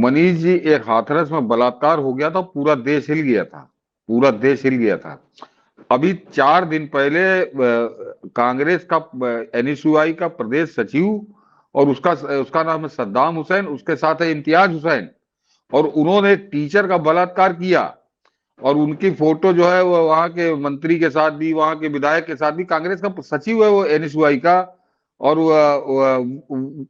मनीष जी, एक हाथरस में बलात्कार हो गया था, पूरा देश हिल गया था, पूरा देश हिल गया था। अभी 4 दिन पहले कांग्रेस का एनएसयूआई का प्रदेश सचिव, और उसका उसका नाम है सद्दाम हुसैन, उसके साथ है इम्तियाज हुसैन, और उन्होंने एक टीचर का बलात्कार किया। और उनकी फोटो जो है वो वहां के मंत्री के साथ भी, वहां के विधायक के साथ भी, कांग्रेस का सचिव है वो एनएसयूआई का। और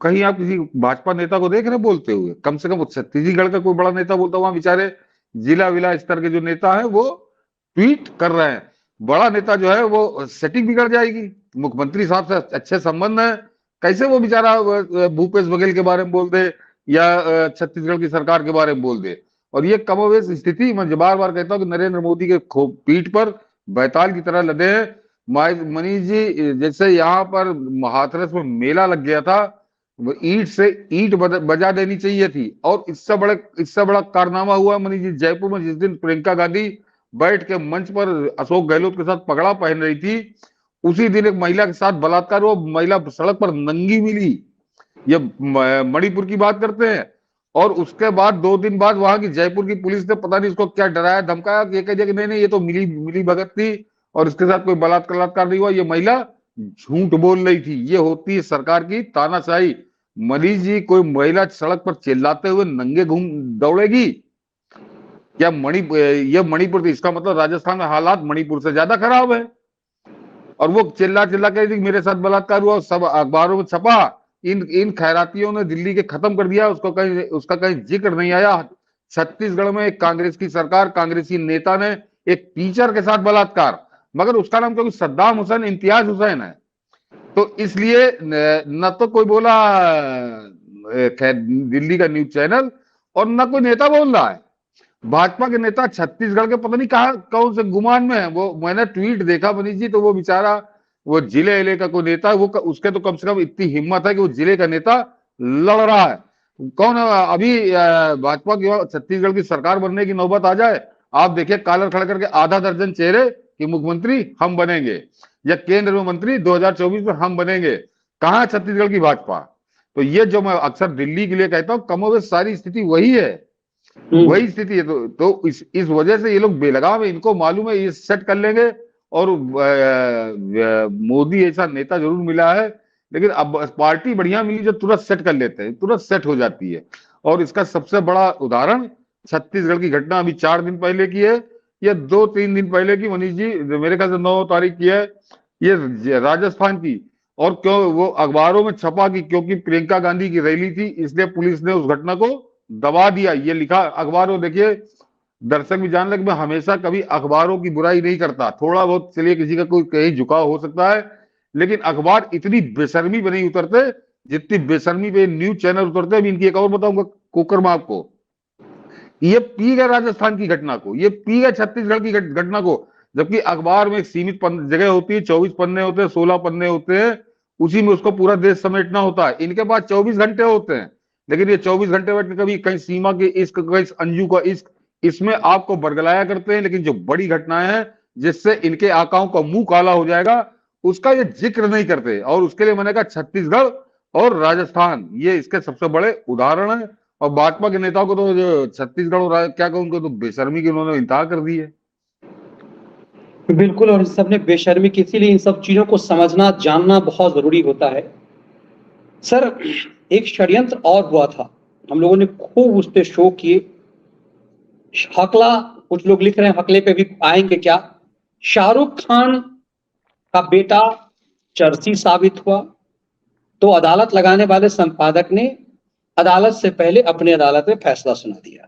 कहीं आप किसी भाजपा नेता को देख रहे बोलते हुए? कम से कम छत्तीसगढ़ का कोई बड़ा नेता बोलता, वहां बेचारे जिला विला स्तर के जो नेता है वो ट्वीट कर रहे हैं। बड़ा नेता जो है वो सेटिंग बिगड़ जाएगी। मुख्यमंत्री साहब से अच्छे संबंध है, कैसे वो बेचारा भूपेश बघेल के बारे में बोल दे या छत्तीसगढ़ की सरकार के बारे में बोल दे। और ये कमोवेश स्थिति, मैं बार बार कहता हूँ कि नरेंद्र मोदी के पीठ पर बैताल की तरह लदे हैं। मनीष जी, जैसे यहाँ पर हाथरस में मेला लग गया था, वो ईंट से ईंट बजा देनी चाहिए थी। और इससे बड़ा कारनामा हुआ मनीष जी जयपुर में, जिस दिन प्रियंका गांधी बैठ के मंच पर अशोक गहलोत के साथ पगड़ा पहन रही थी, उसी दिन एक महिला के साथ बलात्कार हुआ। महिला सड़क पर नंगी मिली। ये मणिपुर की बात करते हैं। और उसके बाद 2 दिन बाद वहां की जयपुर की पुलिस ने पता नहीं इसको क्या डराया धमकाया, ये कह दिया कि नहीं नहीं, ये तो मिली मिली भगत थी और इसके साथ कोई बलात्कार नहीं हुआ, ये महिला झूठ बोल रही थी। ये होती है सरकार की तानाशाही। मनीष जी, कोई महिला सड़क पर चिल्लाते हुए नंगे घूम दौड़ेगी क्या? ये मणिपुर थी, इसका मतलब राजस्थान में हालात मणिपुर से ज्यादा खराब है। और वो चिल्ला चिल्ला कह रही मेरे साथ बलात्कार हुआ, सब अखबारों में छपा। इन खैरातियों ने दिल्ली के खत्म कर दिया, उसका कहीं जिक्र नहीं आया। छत्तीसगढ़ में एक कांग्रेस की सरकार, कांग्रेसी नेता ने एक टीचर के साथ बलात्कार, मगर उसका नाम क्योंकि सद्दाम हुसैन इम्तियाज हुसैन है, तो इसलिए न तो कोई बोला दिल्ली का न्यूज चैनल, और न कोई नेता बोल रहा है। भाजपा के नेता छत्तीसगढ़ के पता नहीं कहा कौन से गुमान में है। वो मैंने ट्वीट देखा मनीष जी, तो वो बेचारा वो जिले का कोई नेता, वो उसके तो कम से कम इतनी हिम्मत है कि वो जिले का नेता लड़ रहा है। कौन है अभी भाजपा की छत्तीसगढ़ की सरकार बनने की नौबत आ जाए, आप देखिए कॉलर खड़ा करके आधा दर्जन चेहरे कि मुख्यमंत्री हम बनेंगे या केंद्र में मंत्री 2024 में हम बनेंगे। कहां छत्तीसगढ़ की भाजपा? तो ये जो मैं अक्सर दिल्ली के लिए कहता हूं, कमोबेश सारी स्थिति वही है, वही स्थिति है। तो इस वजह से ये लोग बेलगाम है, इनको मालूम है ये सेट कर लेंगे। और मोदी ऐसा नेता जरूर मिला है, लेकिन अब पार्टी बढ़िया मिली जो तुरंत सेट कर लेते हैं, तुरंत सेट हो जाती है। और इसका सबसे बड़ा उदाहरण छत्तीसगढ़ की घटना अभी 4 दिन पहले की है, या 2-3 दिन पहले की मनीष जी, मेरे ख्याल से 9 तारीख की है, ये राजस्थान की। और क्यों वो अखबारों में छपा कि क्योंकि प्रियंका गांधी की रैली थी, इसलिए पुलिस ने उस घटना को दबा दिया। ये लिखा अखबारों, देखिए दर्शक भी जान लगे, मैं हमेशा कभी अखबारों की बुराई नहीं करता, थोड़ा बहुत चलिए किसी का कोई कहीं झुकाव हो सकता है, लेकिन अखबार इतनी बेशर्मी पे नहीं उतरते जितनी बेशर्मी पे न्यूज चैनल उतरते हैं। इनकी एक और बताऊंगा कुकर्म आपको, ये पी गए राजस्थान की घटना को, ये पी गए छत्तीसगढ़ की घटना को। जबकि अखबार में एक सीमित जगह होती है, 24 पन्ने होते हैं, 16 पन्ने होते हैं, उसी में उसको पूरा देश समेटना होता है। इनके पास 24 घंटे होते हैं, लेकिन ये 24 घंटे बैठ के कभी कहीं सीमा के इश्क, कहीं अंजू का इश्क, इसमें आपको बरगलाया करते हैं। लेकिन जो बड़ी घटनाएं हैं जिससे इनके आकाओं का मुंह काला हो जाएगा, उसका ये जिक्र नहीं करते। और उसके लिए मैंने कहा छत्तीसगढ़ और राजस्थान ये इसके सबसे बड़े उदाहरण है। और भाजपा के नेताओं को तो जो छत्तीसगढ़ और क्या कहूं, उनको तो बेशर्मी की उन्होंने इंतहा कर दी है। बिल्कुल, और इस सबने बेशर्मी की, इसीलिए इन सब चीजों को समझना जानना बहुत जरूरी होता है। सर, एक षड्यंत्र और हुआ था, हम लोगों ने खूब उस पर शो किए। हकला, कुछ लोग लिख रहे हैं हकले पे भी आएंगे क्या। शाहरुख खान का बेटा चर्सी साबित हुआ, तो अदालत लगाने वाले संपादक ने अदालत से पहले अपने अदालत में फैसला सुना दिया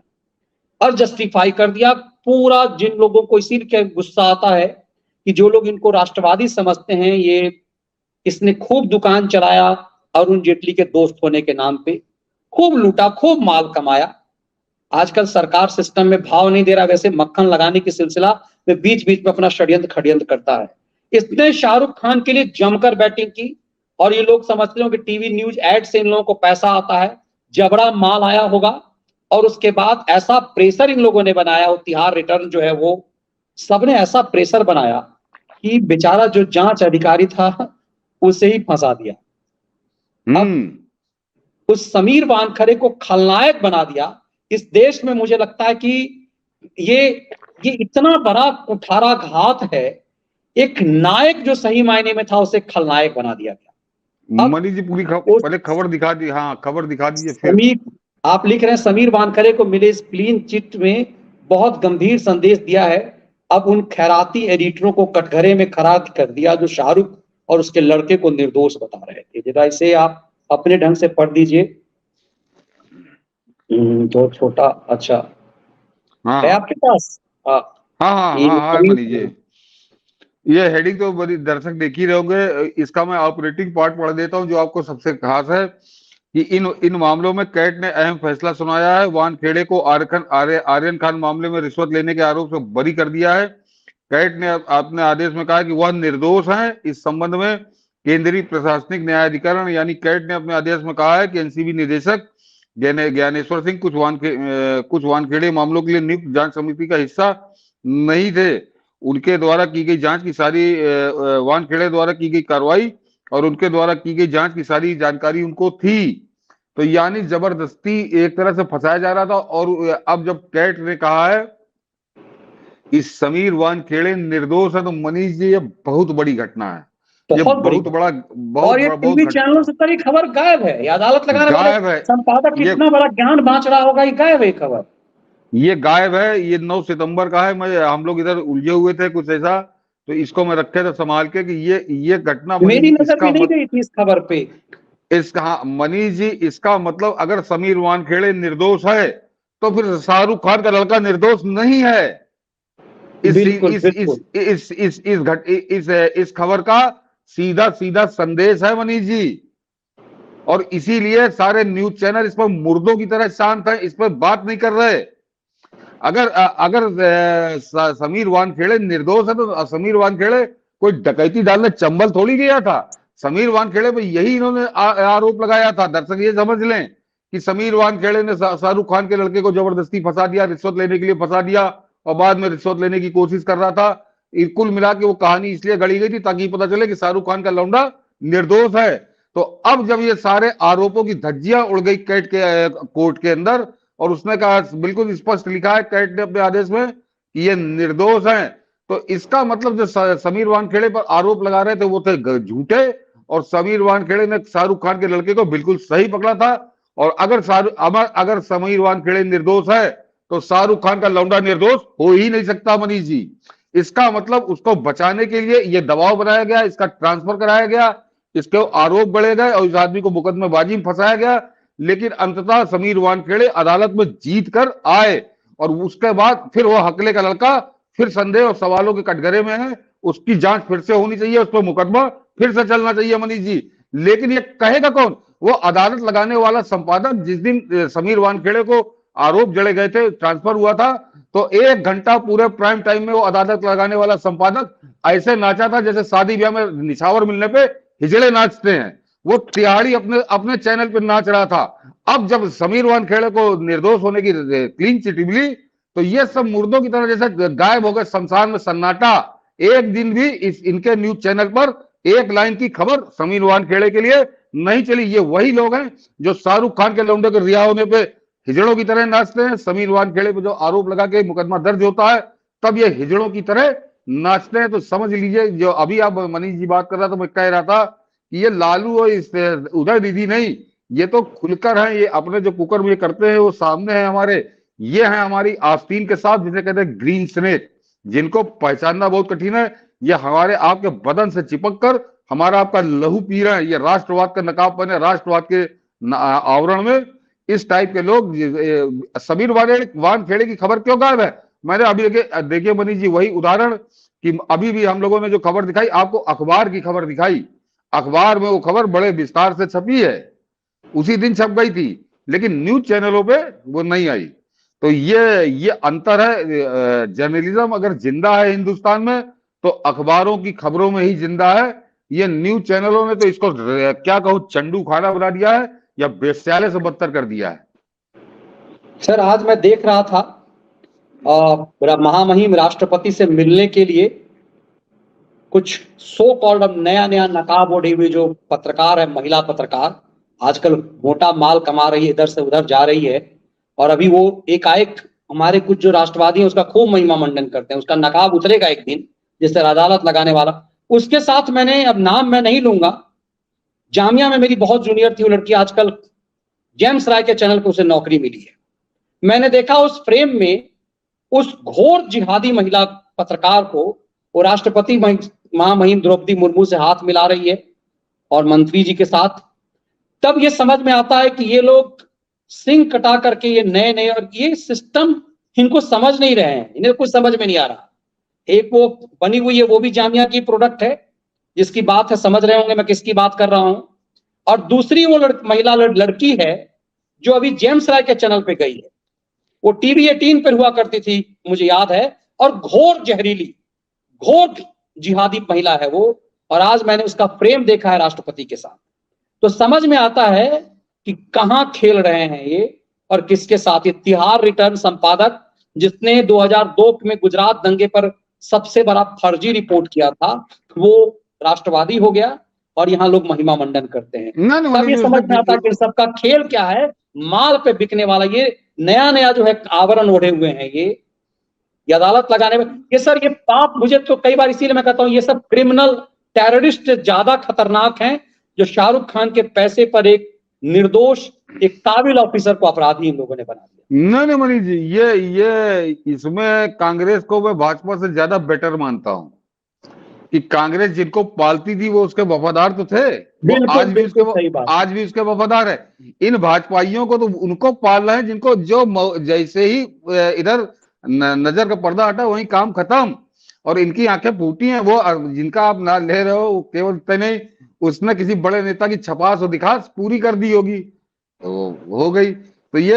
और जस्टिफाई कर दिया पूरा। जिन लोगों को इसीलिए गुस्सा आता है कि जो लोग इनको राष्ट्रवादी समझते हैं, ये इसने खूब दुकान चलाया अरुण जेटली के दोस्त होने के नाम पे, खूब लूटा, खूब माल कमाया। आजकल सरकार सिस्टम में भाव नहीं दे रहा, वैसे मक्खन लगाने की सिलसिला में बीच बीच में अपना षड्यंत्र करता है। इसने शाहरुख खान के लिए जमकर बैटिंग की, और ये लोग समझते हो कि टीवी न्यूज एड से इन लोगों को पैसा आता है, जबड़ा माल आया होगा। और उसके बाद ऐसा प्रेशर इन लोगों ने बनाया, वो तिहाड़ रिटर्न जो है वो सबने ऐसा प्रेशर बनाया कि बेचारा जो जांच अधिकारी था उसे ही फंसा दिया। अब उस समीर वानखड़े को खलनायक बना दिया इस देश में मुझे लगता है कि ये ये इतना बड़ा कुठाराघात है। एक नायक जो सही मायने में था उसे खलनायक बना दिया गया। अब मनीष जी पूरी पहले खबर दिखा दी, हाँ खबर दिखा दीजिए फिर। समीर, आप लिख रहे हैं समीर वानखेड़े को मिले इस क्लीन चिट में बहुत गंभीर संदेश दिया है। अब उन खैराती एडिटरों को कटघरे में खड़ा कर दिया जो शाहरुख और उसके लड़के को निर्दोष बता रहे थे। जरा इसे आप अपने ढंग से पढ़ दीजिए। तो छोटा, अच्छा हाँ है आपके पास? हाँ हाँ ये हाँ हाँ समीर, मनीष जी, ये हेडिंग तो बड़ी दर्शक देख ही रहे होंगे। इसका मैं ऑपरेटिंग पार्ट पढ़ देता हूँ जो आपको सबसे खास है कि इन मामलों में कैट ने अहम फैसला सुनाया है। वानखेड़े को आर्यन खान मामले में रिश्वत लेने के आरोप से बरी कर दिया है। कैट ने अपने आदेश में कहा कि वह निर्दोष हैं। इस संबंध में केंद्रीय प्रशासनिक न्यायाधिकरण यानी कैट ने अपने आदेश में कहा है कि एनसीबी निदेशक ज्ञानेश्वर सिंह कुछ वानखेड़े मामलों के लिए नियुक्त जांच समिति का हिस्सा नहीं थे। उनके द्वारा की गई जांच की सारी वानखेड़े द्वारा की गई कार्रवाई और उनके द्वारा की गई जांच की सारी जानकारी उनको थी। तो यानी जबरदस्ती एक तरह से फंसाया जा रहा था। और अब जब कैट ने कहा है इस समीर वानखेड़े निर्दोष है तो मनीष जी ये बहुत बड़ी घटना है। ये बहुत बड़ी बहुत बड़ा और ये टीवी चैनलों से सारी खबर गायब है। ये अदालत लगाने वाले गायब है। संपादक ये कितना बड़ा ज्ञान बांट रहा होगा, ये गायब है खबर। ये गायब है। ये 9 सितंबर का है। हम लोग इधर उलझे हुए थे कुछ ऐसा, तो इसको मैं रखे थे संभाल के कि ये घटना मेरी नजर भी नहीं गई थी इस खबर पे। इसका मनीष जी, इसका मतलब अगर समीर वानखेड़े निर्दोष है तो फिर शाहरुख खान का लड़का निर्दोष नहीं है। इस खबर का सीधा सीधा संदेश है मनीष जी। और इसीलिए सारे न्यूज चैनल इस पर मुर्दों की तरह शांत है, इस पर बात नहीं कर रहे। अगर समीर वानखेड़े निर्दोष है तो समीर वानखेड़े कोई डकैती डालने चंबल थोड़ी गया था। समीर वानखेड़े पे यही इन्होंने आरोप लगाया था। दर्शक ये समझ लें कि समीर वानखेड़े ने शाहरुख खान के लड़के को जबरदस्ती फंसा दिया, रिश्वत लेने के लिए फंसा दिया और बाद में रिश्वत लेने की कोशिश कर रहा था। कुल मिला के वो कहानी इसलिए गढ़ी गई थी ताकि पता चले कि शाहरुख खान का लौंडा निर्दोष है। तो अब जब ये सारे आरोपों की धज्जियां उड़ गई कैट के कोर्ट के अंदर और उसने कहा, बिल्कुल स्पष्ट लिखा है कैट ने अपने आदेश में कि ये निर्दोष हैं, तो इसका मतलब जो समीर वानखेड़े पर आरोप लगा रहे थे वो थे झूठे और समीर वानखेड़े ने शाहरुख खान के लड़के को बिल्कुल सही पकड़ा था। और अगर समीर वानखेड़े निर्दोष है तो शाहरुख खान का लौंडा निर्दोष हो ही नहीं सकता मनीष जी। इसका मतलब उसको बचाने के लिए ये दबाव बनाया गया, इसका ट्रांसफर कराया गया, इसके आरोप बढ़े गए और इस आदमी को मुकदमेबाजी में फंसाया गया। लेकिन अंततः समीर वानखेड़े अदालत में जीत कर आए और उसके बाद फिर वो हकले का लड़का फिर संदेह और सवालों के कटघरे में है। उसकी जांच फिर से होनी चाहिए, उस पर मुकदमा फिर से चलना चाहिए मनीष जी। लेकिन ये कहेगा कौन? वो अदालत लगाने वाला संपादक। जिस दिन समीर वानखेड़े को आरोप जड़े गए थे, ट्रांसफर हुआ था, तो 1 घंटा पूरे प्राइम टाइम में वो अदालत लगाने वाला संपादक ऐसे नाचा था जैसे शादी ब्याह में निछावर मिलने पे हिजड़े नाचते हैं। वो तिहाड़ी अपने चैनल पे नाच रहा था। अब जब समीर वानखेड़े को निर्दोष होने की क्लीन चिट मिली तो ये सब मुर्दों की तरह जैसे गायब हो गए, शमशान में सन्नाटा। एक दिन भी इनके न्यूज चैनल पर एक लाइन की खबर समीर वानखेड़े के लिए नहीं चली। ये वही लोग हैं जो शाहरुख खान के लौंडे के रिहा होने पे हिजड़ों की तरह नाचते हैं। समीर वानखेड़े पे जो आरोप लगा के मुकदमा दर्ज होता है तब ये हिजड़ों की तरह नाचते हैं। तो समझ लीजिए, जो अभी आप मनीष जी बात कर रहा था, मैं कह रहा था कि ये लालू और उदय दीदी नहीं, ये तो खुलकर हैं। ये अपने जो कुकर में करते हैं वो सामने है हमारे। ये है हमारी आस्तीन के साथ, जिसे कहते हैं ग्रीन स्नेक, जिनको पहचानना बहुत कठिन है। ये हमारे आपके बदन से चिपक कर हमारा आपका लहू पी रहे हैं। ये राष्ट्रवाद का नकाब पहने, राष्ट्रवाद के आवरण में इस टाइप के लोग। समीर वानखेड़े की खबर क्यों गायब है? मैंने अभी देखिए मनीष जी, वही उदाहरण कि अभी भी हम लोगों ने जो खबर दिखाई, आपको अखबार की खबर दिखाई, अखबार में वो खबर बड़े विस्तार से छपी है, उसी दिन छप गई थी, लेकिन न्यूज चैनलों पे वो नहीं आई। तो ये अंतर है। जर्नलिज्म अगर जिंदा है हिंदुस्तान में तो अखबारों की खबरों में ही जिंदा है। ये न्यूज चैनलों ने तो इसको क्या कहूं, चंडू खाना बना दिया है या बेस्याले से बदतर कर दिया है। सर, आज मैं देख रहा था महामहिम राष्ट्रपति से मिलने के लिए कुछ सो कॉल्ड नया नकाब ओढ़ी हुई जो पत्रकार है, महिला पत्रकार, आजकल मोटा माल कमा रही है, इधर से उधर जा रही है, और अभी वो एकाएक हमारे कुछ जो राष्ट्रवादी हैं उसका खूब महिमा मंडन करते हैं, उसका नकाब उतरेगा एक दिन, जिससे अदालत लगाने वाला। उसके साथ मैंने, अब नाम मैं नहीं लूंगा, जामिया में मेरी बहुत जूनियर थी वो लड़की, आजकल जेम्स राय के चैनल पे उसे नौकरी मिली है। मैंने देखा उस फ्रेम में उस घोर जिहादी महिला पत्रकार को वो राष्ट्रपति महामहिम द्रौपदी मुर्मू से हाथ मिला रही है और मंत्री जी के साथ। तब ये समझ में आता है कि ये लोग सिंह कटा करके ये नए नए, और ये सिस्टम इनको समझ नहीं रहे हैं, इन्हें कुछ समझ में नहीं आ रहा। एक वो बनी हुई है, वो भी जामिया की प्रोडक्ट है, जिसकी बात है, समझ रहे होंगे मैं किसकी बात कर रहा हूं। और दूसरी वो महिला लड़की है जो अभी जेम्स राय के चैनल पे गई है, वो टीवी 18 पर हुआ करती थी, मुझे याद है, और घोर जहरीली, घोर जिहादी महिला है वो। और आज मैंने उसका फ्रेम देखा है राष्ट्रपति के साथ, तो समझ में आता है कि कहां खेल रहे हैं ये और किसके साथ। ये तिहाड़ रिटर्न संपादक जिसने 2002 में गुजरात दंगे पर सबसे बड़ा फर्जी रिपोर्ट किया था, वो राष्ट्रवादी हो गया और यहाँ लोग महिमा मंडन करते हैं। तब ये समझ में आता है कि सबका खेल क्या है, माल पे बिकने वाला ये नया नया जो है आवरण ओढ़े हुए हैं ये अदालत लगाने में। ये सर ये पाप, मुझे तो कई बार इसीलिए मैं कहता हूं ये सब क्रिमिनल टेररिस्ट ज्यादा खतरनाक हैं, जो शाहरुख खान के पैसे पर एक निर्दोष एक काबिल ऑफिसर को अपराधी इन लोगों ने बना दिया। नहीं मनीष जी, ये इसमें कांग्रेस को मैं भाजपा से ज्यादा बेटर मानता हूं कि कांग्रेस जिनको पालती थी वो उसके वफादार तो थे, वो आज भी उसके वफादार है। इन भाजपाइयों को तो उनको पालना है जिनको जो जैसे ही इधर नजर का पर्दा हटा वहीं काम खत्म, और इनकी आंखें फूटी हैं। वो जिनका आप नाम ले रहे हो केवल नहीं, उसने किसी बड़े नेता की छपास और दिखास पूरी कर दी होगी तो हो गई। तो ये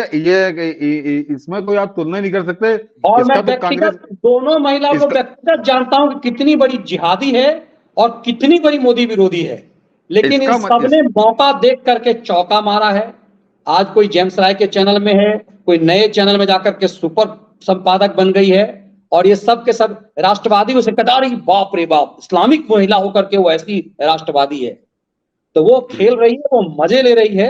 इसमें कोई आप तुलना नहीं कर सकते। और मैं व्यक्तिगत दोनों महिलाओं को व्यक्तिगत जानता हूं कि कितनी बड़ी जिहादी है और कितनी बड़ी मोदी विरोधी है, लेकिन इन सबने मौका देख करके चौका मारा है। आज कोई जेम्स राय के चैनल में है, कोई नए चैनल में जाकर के सुपर संपादक बन गई है, और ये सब के सब राष्ट्रवादी उसे कहता रही, बाप रे बाप, इस्लामिक महिला होकर के वो ऐसी राष्ट्रवादी है। तो वो खेल रही है, वो मजे ले रही है,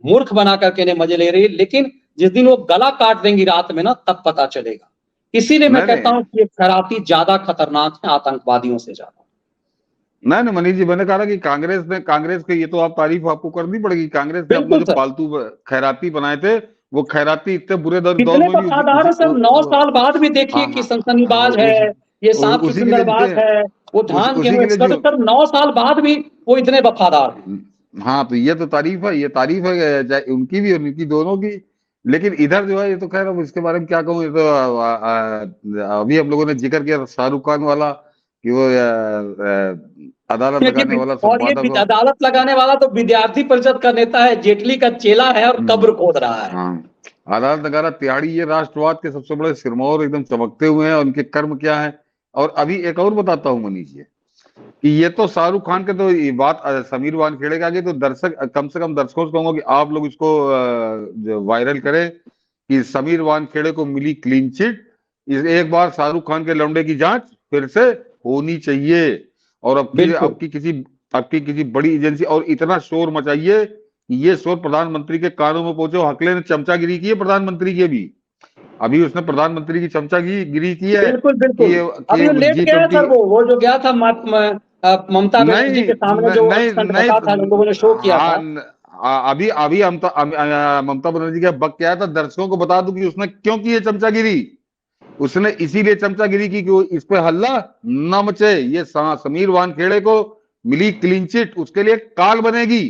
मूर्ख बना करके इन्हें मजे ले रही है, लेकिन जिस दिन वो गला काट देंगी रात में ना, तब पता चलेगा। इसीलिए मैं कहता हूं कि ये खराती ज्यादा खतरनाक है आतंकवादियों से ज्यादा। नहीं मनीष जी, मैंने कहा कि कांग्रेस के ये तो आप तारीफ आपको करनी पड़ेगी। कांग्रेस ने अपने जो पालतू खैराती बनाए थे, वो खैराती इतने बुरे दौर में वफादार है सर। 9 साल बाद भी देखिए कि सनसनीबाज है, ये सांप की सुंदरबाज है, वो धान गेहूं एक्सपर्ट, सर 9 साल बाद भी वो इतने वफादार हैं। हाँ, तो ये तो तारीफ है, ये तारीफ है उनकी भी और उनकी दोनों की। लेकिन इधर जो है ये तो खैर अब इसके बारे में क्या कहूँ, ये तो अभी हम लोगों ने जिक्र किया शाहरुख खान वाला कि वो अदालत लगाने वाला संपादक, अदालत लगाने वाला तो विद्यार्थी परिषद का नेता है, जेटली का चेला है और कब्र खोद रहा है। हाँ, अदालत लगाना तिहाड़ी, ये राष्ट्रवाद के सबसे बड़े सिरमौर एकदम चमकते हुए हैं, और उनके कर्म क्या है। और अभी एक और बताता हूँ मनीष जी कि ये तो शाहरुख खान के तो ये बात समीर वानखेड़े के आगे तो दर्शक, कम से कम दर्शकों से कहूंगा कि आप लोग इसको वायरल करें कि समीर वानखेड़े को मिली क्लीन चिट। एक बार शाहरुख खान के लौंडे की जांच फिर से होनी चाहिए, और आपकी किसी बड़ी एजेंसी, और इतना शोर मचाइए कि ये शोर प्रधानमंत्री के कानों में पहुंचे। हकले ने चमचागिरी की है प्रधानमंत्री की, अभी उसने प्रधानमंत्री की चमचागिरी की है। बिल्कुल अभी लेट गया सर, वो जो गया था ममता बनर्जी के सामने जो था, लोगों ने शो किया था। अभी ममता बनर्जी का बक क्या था, दर्शकों को बता दूं कि उसने क्यों की है चमचागिरी। उसने इसीलिए चमचागिरी की कि इस पे हल्ला न मचे। ये समीर वानखेड़े को मिली क्लीन चिट, उसके लिए काल बनेगी,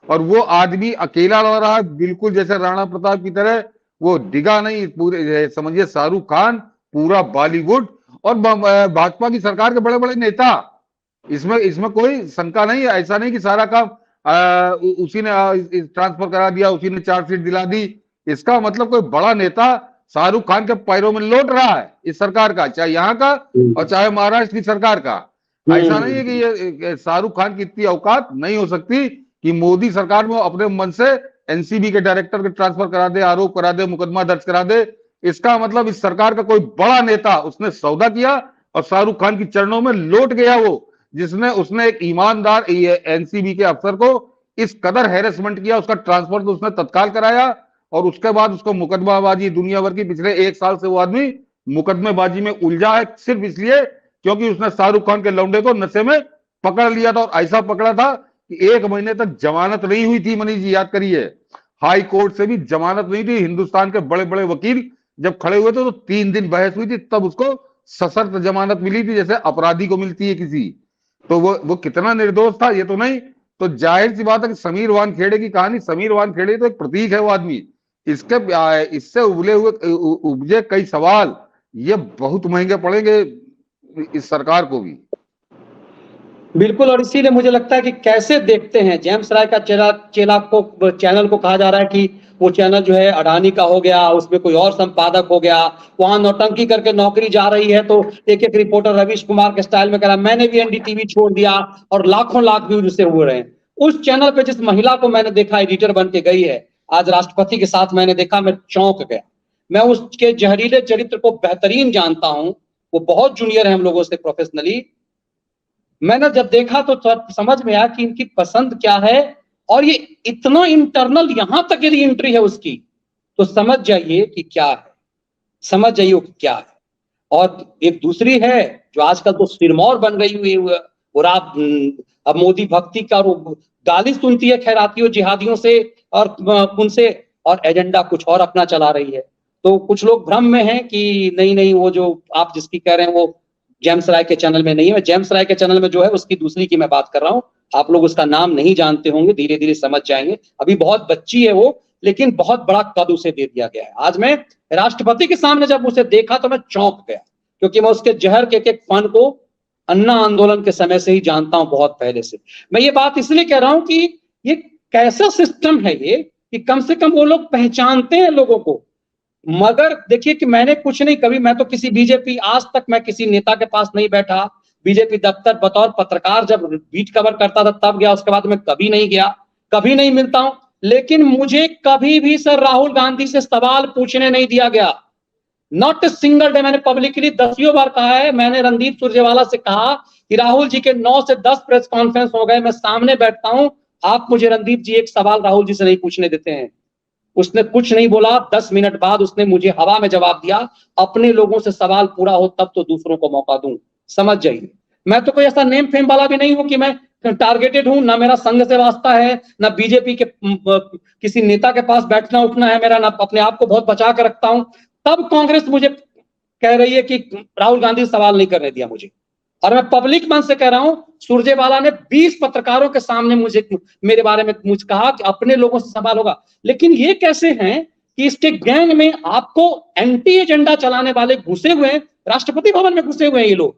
और वो आदमी अकेला लड़ रहा है, बिल्कुल जैसे राणा प्रताप की तरह। वो डिगा नहीं, पूरे समझिए शाहरुख खान, पूरा बॉलीवुड और भाजपा की सरकार के बड़े बड़े नेता, इसमें कोई शंका नहीं है। ऐसा नहीं कि सारा काम उसी ने ट्रांसफर करा दिया, उसी ने चार्जशीट दिला दी। इसका मतलब कोई बड़ा नेता शाहरुख खान के पैरों में लौट रहा है इस सरकार का, चाहे यहाँ का और चाहे महाराष्ट्र की सरकार का। ऐसा नहीं है कि ये शाहरुख खान की इतनी औकात नहीं हो सकती कि मोदी सरकार में अपने मन से एनसीबी के डायरेक्टर के ट्रांसफर करा दे, आरोप करा दे, मुकदमा दर्ज करा दे। इसका मतलब इस सरकार का कोई बड़ा नेता उसने सौदा किया और शाहरुख खान की चरणों में लौट गया, वो जिसने उसने एक ईमानदार एनसीबी के अफसर को इस कदर हैरेसमेंट किया, उसका ट्रांसफर तो उसने तत्काल कराया, और उसके बाद उसको मुकदमाबाजी दुनिया भर की, पिछले 1 साल से वो आदमी मुकदमेबाजी में उलझा है, सिर्फ इसलिए क्योंकि उसने शाहरुख खान के लौंडे को नशे में पकड़ लिया था, और ऐसा पकड़ा था कि 1 महीने तक जमानत नहीं हुई थी। मनीष जी याद करिए, हाई कोर्ट से भी जमानत नहीं थी। हिंदुस्तान के बड़े बड़े वकील जब खड़े हुए थे तो 3 दिन बहस हुई थी, तब उसको सशर्त जमानत मिली थी, जैसे अपराधी को मिलती है किसी। तो वो कितना निर्दोष था ये तो नहीं। तो जाहिर सी बात है कि समीर वानखेड़े की कहानी, समीर वानखेड़े तो एक प्रतीक है वो आदमी। इसके इससे उबले हुए उपजे कई सवाल ये बहुत महंगे पड़ेंगे इस सरकार को भी। बिल्कुल, और इसीलिए मुझे लगता है कि कैसे देखते हैं जेम्स राय का चेला को, चैनल को कहा जा रहा है कि वो चैनल जो है अडानी का हो गया, उसमें कोई और संपादक हो गया, वहां नौटंकी करके नौकरी जा रही है, तो एक रिपोर्टर रवीश कुमार के स्टाइल में कह रहा मैंने भी एनडीटीवी छोड़ दिया, और लाखों लाख व्यूज उससे हो रहे हैं। उस चैनल पे जिस महिला को मैंने देखा एडिटर बन के गई है, आज राष्ट्रपति के साथ मैंने देखा, मैं चौंक गया। मैं उसके जहरीले चरित्र को बेहतरीन जानता हूं, वो बहुत जूनियर है हम लोगों से प्रोफेशनली। मैंने जब देखा तो समझ में आया कि इनकी पसंद क्या है, और ये इतना इंटरनल यहां तक यदि एंट्री है उसकी, तो समझ जाइए कि क्या है, समझ जाइए कि क्या है। और एक दूसरी है जो आजकल तो सिरमौर बन गई हुई है, और आप अब मोदी भक्ति का गाली सुनती है खैरातियों जिहादियों से और उनसे, और एजेंडा कुछ और अपना चला रही है। तो कुछ लोग भ्रम में हैं कि नहीं नहीं वो जो आप जिसकी कह रहे हैं वो जेम्स राय के चैनल में नहीं है। जेम्स राय के चैनल में जो है उसकी दूसरी की मैं बात कर रहा हूं। आप लोग उसका नाम नहीं जानते होंगे, धीरे धीरे समझ जाएंगे। अभी बहुत बच्ची है वो, लेकिन बहुत बड़ा कद उसे दे दिया गया है। आज मैं राष्ट्रपति के सामने जब उसे देखा तो मैं चौंक गया, क्योंकि मैं उसके जहर के एक फन को अन्ना आंदोलन के समय से ही जानता हूं, बहुत पहले से। मैं ये बात इसलिए कह रहा हूं कि ये कैसा सिस्टम है ये, कि कम से कम वो लोग पहचानते हैं लोगों को। मगर देखिए कि मैंने कुछ नहीं, कभी मैं तो किसी बीजेपी, आज तक मैं किसी नेता के पास नहीं बैठा। बीजेपी दफ्तर बतौर पत्रकार जब बीट कवर करता था तब गया, उसके बाद मैं कभी नहीं गया, कभी नहीं मिलता हूं। लेकिन मुझे कभी भी सर राहुल गांधी से सवाल पूछने नहीं दिया गया, नॉट ए सिंगल डे। मैंने पब्लिकली 10 बार कहा है, मैंने रणदीप सुरजेवाला से कहा कि राहुल जी के 9 से 10 प्रेस कॉन्फ्रेंस हो गए, मैं सामने बैठता हूं, आप मुझे रणदीप जी एक सवाल राहुल जी से नहीं पूछने देते हैं। उसने कुछ नहीं बोला, 10 मिनट बाद उसने मुझे हवा में जवाब दिया, अपने लोगों से सवाल पूरा हो तब तो दूसरों को मौका दूं। समझ जाइए, मैं तो कोई ऐसा नेम फेम वाला भी नहीं हूं कि मैं टारगेटेड हूं, ना मेरा संघ से वास्ता है, ना बीजेपी के किसी नेता के पास बैठना उठना है मेरा, ना अपने आप को बहुत बचा कर रखता हूं। तब कांग्रेस मुझे कह रही है कि राहुल गांधी सवाल नहीं करने दिया मुझे, और मैं पब्लिक मन से कह रहा हूं, सुरजेवाला ने 20 पत्रकारों के सामने मुझे मेरे बारे में मुझे कहा कि अपने लोगों से सवाल होगा। लेकिन ये कैसे हैं कि इसके गैंग में आपको एंटी एजेंडा चलाने वाले घुसे हुए हैं, राष्ट्रपति भवन में घुसे हुए हैं ये लोग,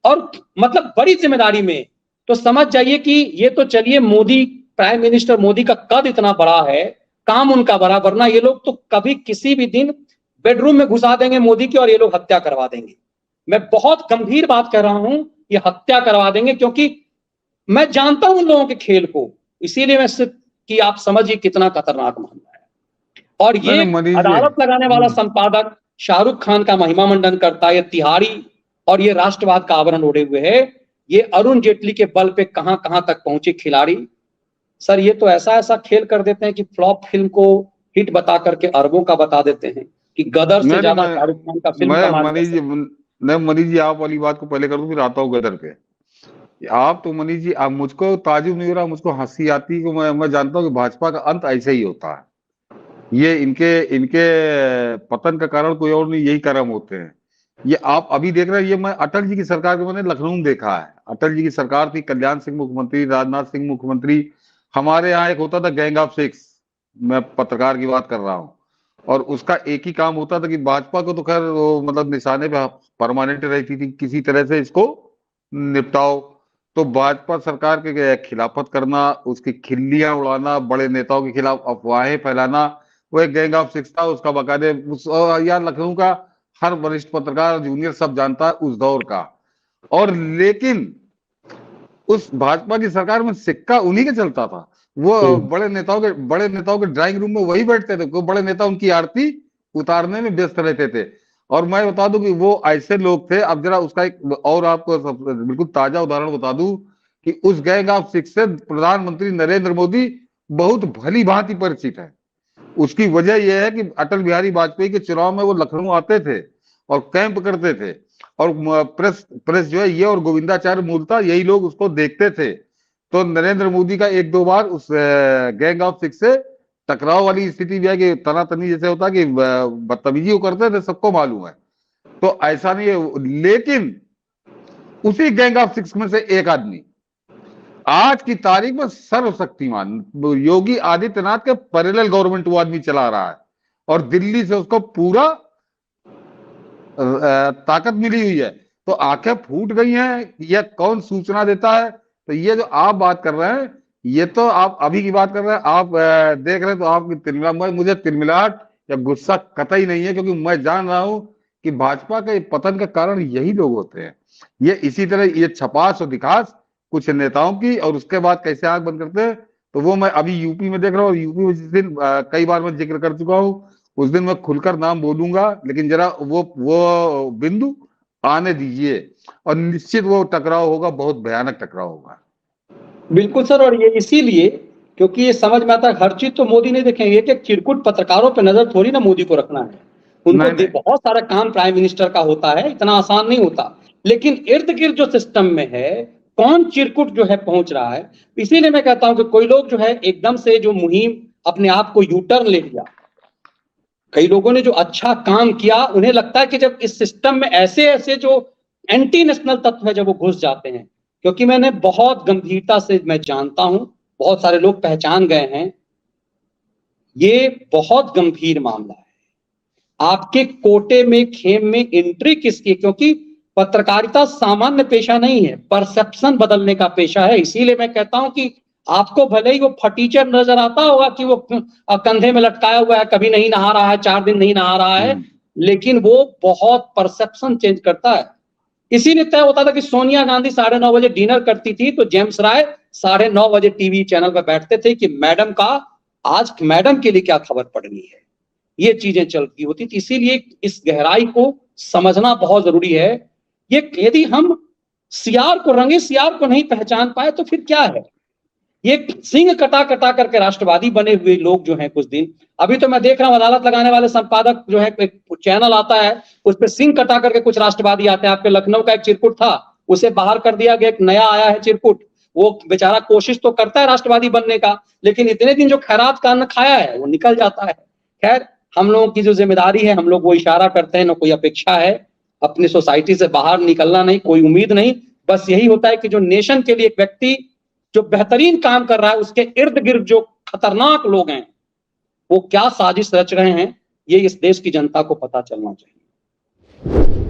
और मतलब बड़ी जिम्मेदारी में। तो समझ जाइए कि ये तो चलिए मोदी, प्राइम मिनिस्टर मोदी का कद इतना बड़ा है, काम उनका बड़ा, वरना ये लोग तो कभी किसी भी दिन बेडरूम में घुसा देंगे मोदी की और ये लोग हत्या करवा देंगे। मैं बहुत गंभीर बात कर रहा हूं, ये हत्या करवा देंगे, क्योंकि मैं जानता हूं उन लोगों के खेल को। इसीलिए मैं कि आप समझिए कितना खतरनाक मामला है। और ये अदालत लगाने वाला संपादक शाहरुख खान का महिमा मंडन करता है, ये तिहाड़ी और ये राष्ट्रवाद का आवरण ओढ़े हुए है। ये अरुण जेटली के बल पे कहां कहां तक पहुंचे खिलाड़ी। सर ये तो ऐसा ऐसा खेल कर देते हैं कि फ्लॉप फिल्म को हिट बता करके अरबों का बता देते हैं, कि गदर से ज्यादा शाहरुख खान का फिल्म मैं मनीष जी आप वाली बात को पहले कर दूं, फिर आता हूँ गदर पे। आप तो मनीष जी, आप, मुझको ताजुब नहीं हो रहा, मुझको हंसी आती है कि मैं जानता हूँ कि भाजपा का अंत ऐसे ही होता है। ये इनके इनके पतन का कारण कोई और नहीं, यही कर्म होते हैं। ये आप अभी देख रहे हैं, ये मैं अटल जी की सरकार को मैंने लखनऊ में देखा है। अटल जी की सरकार थी, कल्याण सिंह मुख्यमंत्री, राजनाथ सिंह मुख्यमंत्री। हमारे यहाँ एक होता था गैंग ऑफ सिक्स, मैं पत्रकार की बात कर रहा हूँ, और उसका एक ही काम होता था कि भाजपा को तो खैर वो मतलब निशाने पे परमानेंट रहती थी, किसी तरह से इसको निपटाओ। तो भाजपा सरकार के खिलाफत करना, उसकी खिल्लियां उड़ाना, बड़े नेताओं के खिलाफ अफवाहें फैलाना, वो एक गैंग ऑफ सिक्स था। उसका बकायदे यार लखनऊ का हर वरिष्ठ पत्रकार, जूनियर सब जानता है उस दौर का। और लेकिन उस भाजपा की सरकार में सिक्का उन्हीं के चलता था। वो बड़े नेताओं के ड्राइंग रूम में वही बैठते थे, वो बड़े नेता उनकी आरती उतारने में व्यस्त रहते थे। और मैं बता दूं कि वो ऐसे लोग थे। अब जरा उसका एक और आपको बिल्कुल ताजा उदाहरण बता दूं कि उस गैंग ऑफ सिक्स से प्रधानमंत्री नरेंद्र मोदी बहुत भली भांति परिचित है। उसकी वजह यह है कि अटल बिहारी वाजपेयी के चुनाव में वो लखनऊ आते थे और कैंप करते थे, और प्रेस प्रेस जो है ये और गोविंदाचार्य मूलतः यही लोग उसको देखते थे। तो नरेंद्र मोदी का एक दो बार उस गैंग ऑफ सिक्स से टकराव वाली स्थिति भी है कि तनातनी जैसे होता कि बदतमीजी वो करते थे, सबको मालूम है। तो ऐसा नहीं है, लेकिन उसी गैंग ऑफ सिक्स में से एक आदमी आज की तारीख में सर्वशक्तिमान योगी आदित्यनाथ के पैरेलल गवर्नमेंट वो आदमी चला रहा है, और दिल्ली से उसको पूरा ताकत मिली हुई है। तो आंखें फूट गई हैं, यह कौन सूचना देता है? तो ये जो आप बात कर रहे हैं, ये तो आप अभी की बात कर रहे हैं, आप देख रहे हैं तो आपकी तिलमिला, मुझे तिलमिलाहट या गुस्सा कतई नहीं है, क्योंकि मैं जान रहा हूं कि भाजपा के पतन का कारण यही लोग होते हैं। ये इसी तरह ये छपास और दिखास कुछ नेताओं की, और उसके बाद कैसे आंख बंद करते हैं, तो वो मैं अभी यूपी में देख रहा हूँ। यूपी में जिस दिन कई बार मैं जिक्र कर चुका हूँ, उस दिन मैं खुलकर नाम बोलूंगा, लेकिन जरा वो बिंदु आने दीजिए, और निश्चित वो टकराव होगा, बहुत भयानक टकराव होगा। बिल्कुल सर, और ये इसीलिए क्योंकि ये समझ में आता है हर चीज तो मोदी नहीं देखेंगे कि चिरकुट पत्रकारों पे नजर थोड़ी ना मोदी को रखना है। उनको बहुत सारा काम प्राइम मिनिस्टर का होता है, इतना आसान नहीं होता। लेकिन इर्द गिर्द जो सिस्टम में है, कौन चिरकुट जो है पहुंच रहा है। इसीलिए मैं कहता हूं कि कोई लोग जो है एकदम से जो मुहिम अपने आप को यू टर्न ले लिया, कई लोगों ने जो अच्छा काम किया, उन्हें लगता है कि जब इस सिस्टम में ऐसे ऐसे जो एंटी नेशनल तत्व है जब वो घुस जाते हैं, क्योंकि मैंने बहुत गंभीरता से मैं जानता हूं, बहुत सारे लोग पहचान गए हैं, ये बहुत गंभीर मामला है। आपके कोटे में खेम में एंट्री किसकी? क्योंकि पत्रकारिता सामान्य पेशा नहीं है, परसेप्शन बदलने का पेशा है। इसीलिए मैं कहता हूं कि आपको भले ही वो फटीचर नजर आता होगा कि वो कंधे में लटकाया हुआ है, कभी नहीं नहा रहा है, 4 दिन नहीं नहा रहा है, लेकिन वो बहुत परसेप्शन चेंज करता है। इसीलिए तय होता था कि सोनिया गांधी 9:30 बजे डिनर करती थी तो जेम्स राय 9:30 बजे टीवी चैनल पर बैठते थे कि मैडम का आज मैडम के लिए क्या खबर पढ़नी है। ये चीजें चलती होती थी। इसीलिए इस गहराई को समझना बहुत जरूरी है। ये यदि हम सियार को रंगे सियार को नहीं पहचान पाए तो फिर क्या है? ये सिंह कटा कटा करके राष्ट्रवादी बने हुए लोग जो हैं कुछ दिन, अभी तो मैं देख रहा हूं अदालत लगाने वाले संपादक जो है, एक चैनल आता है उस पर सिंह कटा करके कुछ राष्ट्रवादी आते हैं। आपके लखनऊ का एक चिरकुट था, उसे बाहर कर दिया गया, एक नया आया है चिरकुट, वो बेचारा कोशिश तो करता है राष्ट्रवादी बनने का, लेकिन इतने दिन जो खैरात का अन्न खाया है वो निकल जाता है। खैर, हम लोगों की जो जिम्मेदारी है, हम लोग वो इशारा करते हैं, ना कोई अपेक्षा है, अपनी सोसाइटी से बाहर निकलना नहीं, कोई उम्मीद नहीं। बस यही होता है कि जो नेशन के लिए एक व्यक्ति जो बेहतरीन काम कर रहा है, उसके इर्द गिर्द जो खतरनाक लोग हैं वो क्या साजिश रच रहे हैं, ये इस देश की जनता को पता चलना चाहिए।